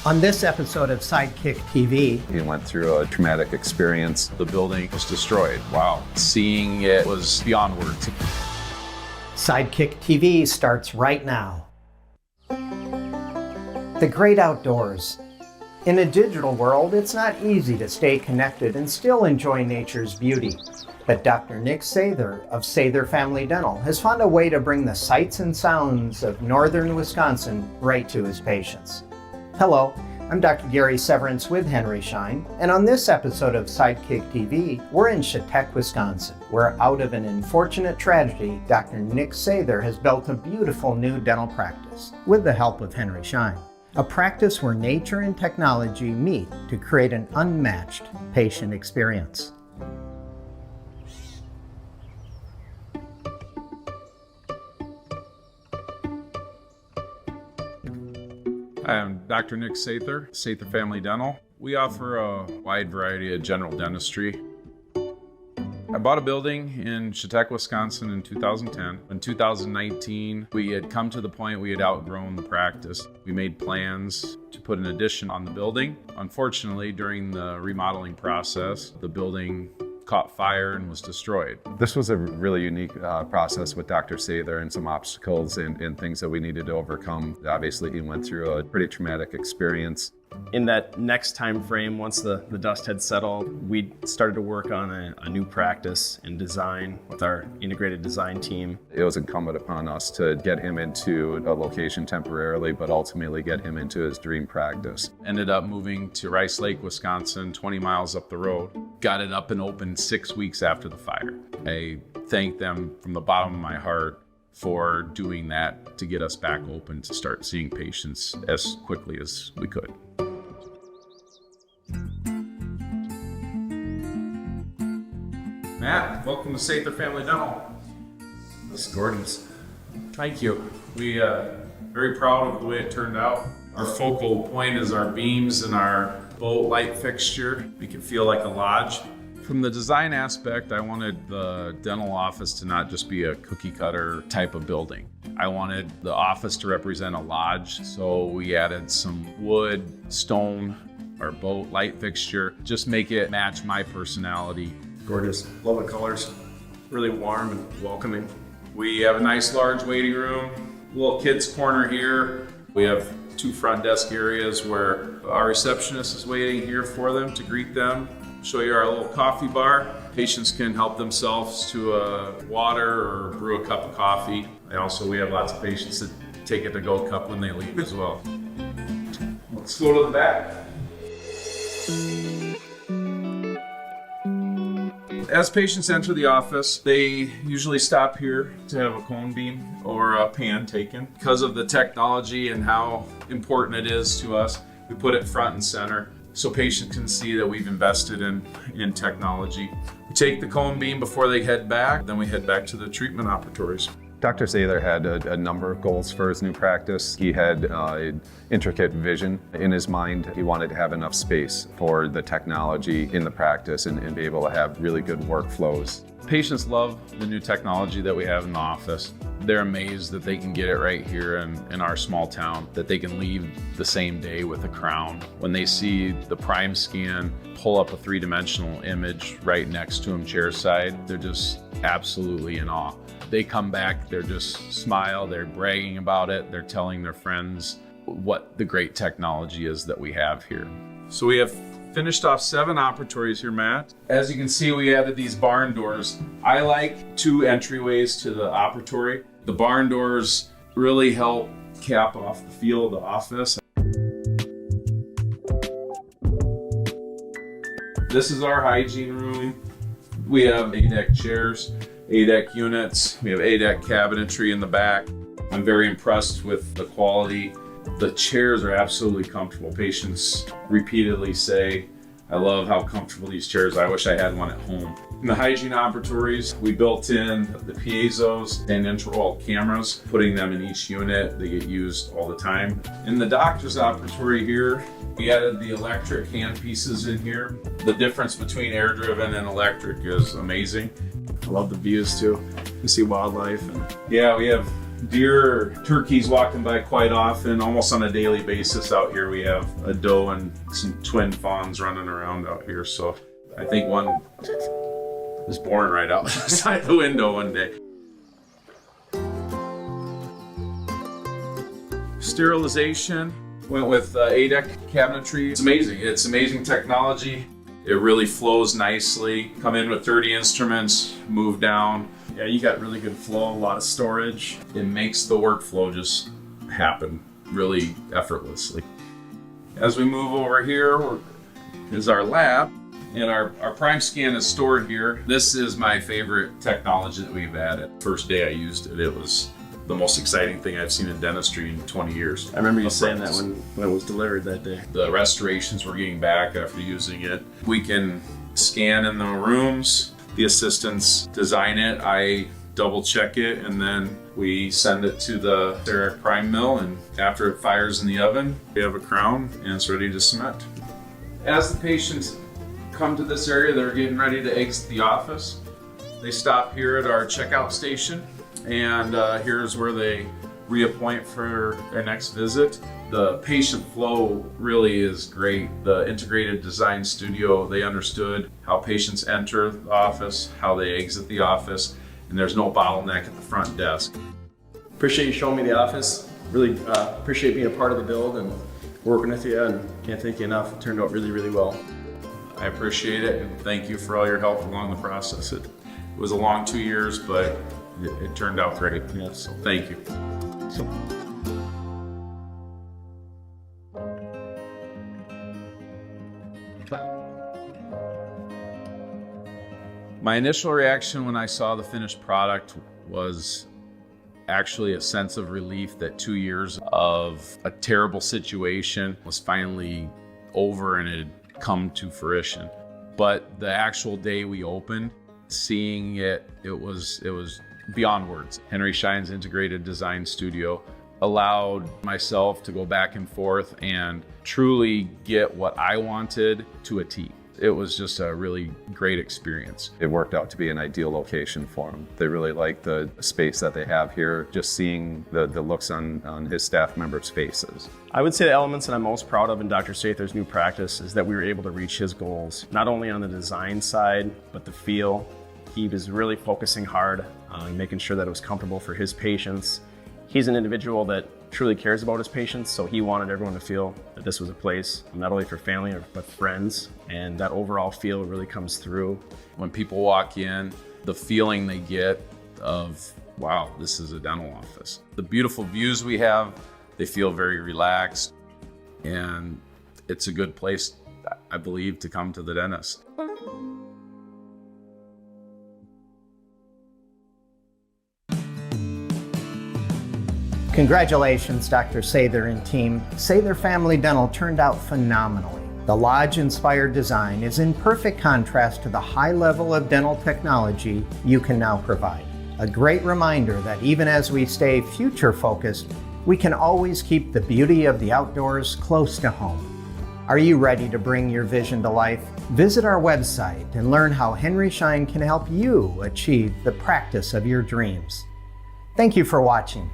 On this episode of Sidekick TV, he went through a traumatic experience. The building was destroyed. Wow. Seeing it was beyond words. Sidekick TV starts right now. The great outdoors. In a digital world, it's not easy to stay connected and still enjoy nature's beauty. But Dr. Nick Sather of Sather Family Dental has found a way to bring the sights and sounds of northern Wisconsin right to his patients. Hello, I'm Dr. Gary Severance with Henry Schein, and on this episode of Sidekick TV, we're in Chetek, Wisconsin, where out of an unfortunate tragedy, Dr. Nick Sather has built a beautiful new dental practice with the help of Henry Schein. A practice where nature and technology meet to create an unmatched patient experience. I'm Dr. Nick Sather, Sather Family Dental. We offer a wide variety of general dentistry. I bought a building in Chetek, Wisconsin in 2010. In 2019, we had come to the point we had outgrown the practice. We made plans to put an addition on the building. Unfortunately, during the remodeling process, the building caught fire and was destroyed. This was a really unique process with Dr. Sather and some obstacles and things that we needed to overcome. Obviously, he went through a pretty traumatic experience. In that next time frame, once the dust had settled, we started to work on a new practice and design with our integrated design team. It was incumbent upon us to get him into a location temporarily, but ultimately get him into his dream practice. Ended up moving to Rice Lake, Wisconsin, 20 miles up the road. Got it up and open 6 weeks after the fire. I thank them from the bottom of my heart for doing that to get us back open to start seeing patients as quickly as we could. Matt, welcome to Sather Family Dental. This is gorgeous. Thank you. We very proud of the way it turned out. Our focal point is our beams and our boat light fixture. Make it feel like a lodge. From the design aspect, I wanted the dental office to not just be a cookie cutter type of building. I wanted the office to represent a lodge, so we added some wood, stone, our boat light fixture, just make it match my personality. Gorgeous. Love the colors. Really warm and welcoming. We have a nice large waiting room, little kids corner here. We have 2 front desk areas where our receptionist is waiting here for them to greet them. Show you our little coffee bar. Patients can help themselves to a water or brew a cup of coffee. We have lots of patients that take a to-go cup when they leave as well. Let's go to the back. As patients enter the office, they usually stop here to have a cone beam or a pan taken. Because of the technology and how important it is to us, we put it front and center so patients can see that we've invested in technology. We take the cone beam before they head back, then we head back to the treatment operatories. Dr. Sather had a number of goals for his new practice. He had intricate vision in his mind. He wanted to have enough space for the technology in the practice and be able to have really good workflows. Patients love the new technology that we have in the office. They're amazed that they can get it right here in our small town, that they can leave the same day with a crown. When they see the Prime Scan pull up a 3-dimensional image right next to them chairside, they're just absolutely in awe. They come back, they're just smile, they're bragging about it, they're telling their friends what the great technology is that we have here. So we have finished off 7 operatories here, Matt. As you can see, we added these barn doors. I like 2 entryways to the operatory. The barn doors really help cap off the feel of the office. This is our hygiene room. We have ADEC chairs, ADEC units. We have ADEC cabinetry in the back. I'm very impressed with the quality. The chairs are absolutely comfortable. Patients repeatedly say, I love how comfortable these chairs are. I wish I had one at home. In the hygiene operatories, we built in the piezos and intraoral cameras, putting them in each unit. They get used all the time. In the doctor's operatory here, we added the electric handpieces in here. The difference between air-driven and electric is amazing. I love the views too. You see wildlife. Yeah, we have deer, turkeys walking by quite often, almost on a daily basis out here. We have a doe and some twin fawns running around out here. So I think one was born right outside the window one day. Sterilization, went with ADEC cabinetry. It's amazing. It's amazing technology. It really flows nicely. Come in with 30 instruments, move down. Yeah, you got really good flow, a lot of storage. It makes the workflow just happen really effortlessly. As we move over here is our lab, and our prime scan is stored here. This is my favorite technology that we've added. First day I used it, it was the most exciting thing I've seen in dentistry in 20 years. I remember you saying that when it was delivered that day. The restorations we're getting back after using it. We can scan in the rooms. The assistants design it. I double check it, and then we send it to the Chetek prime mill, and after it fires in the oven, we have a crown and it's ready to cement. As the patients come to this area, they're getting ready to exit the office. They stop here at our checkout station, and here's where they reappoint for their next visit. The patient flow really is great. The integrated design studio, they understood how patients enter the office, how they exit the office, and there's no bottleneck at the front desk. Appreciate you showing me the office. Really appreciate being a part of the build and working with you, and can't thank you enough. It turned out really, really well. I appreciate it, and thank you for all your help along the process. It was a long 2 years, but it turned out great. Yeah. So thank you. My initial reaction when I saw the finished product was actually a sense of relief that 2 years of a terrible situation was finally over and it had come to fruition. But the actual day we opened, seeing it was beyond words. Henry Schein's integrated design studio allowed myself to go back and forth and truly get what I wanted to a T. It was just a really great experience. It worked out to be an ideal location for them. They really like the space that they have here, just seeing the looks on his staff members' faces. I would say the elements that I'm most proud of in Dr. Sather's new practice is that we were able to reach his goals, not only on the design side, but the feel. He was really focusing hard on making sure that it was comfortable for his patients. He's an individual that truly cares about his patients, so he wanted everyone to feel that this was a place not only for family but friends, and that overall feel really comes through. When people walk in, the feeling they get of, wow, this is a dental office. The beautiful views we have, they feel very relaxed, and it's a good place, I believe, to come to the dentist. Congratulations, Dr. Sather and team. Sather Family Dental turned out phenomenally. The lodge-inspired design is in perfect contrast to the high level of dental technology you can now provide. A great reminder that even as we stay future-focused, we can always keep the beauty of the outdoors close to home. Are you ready to bring your vision to life? Visit our website and learn how Henry Schein can help you achieve the practice of your dreams. Thank you for watching.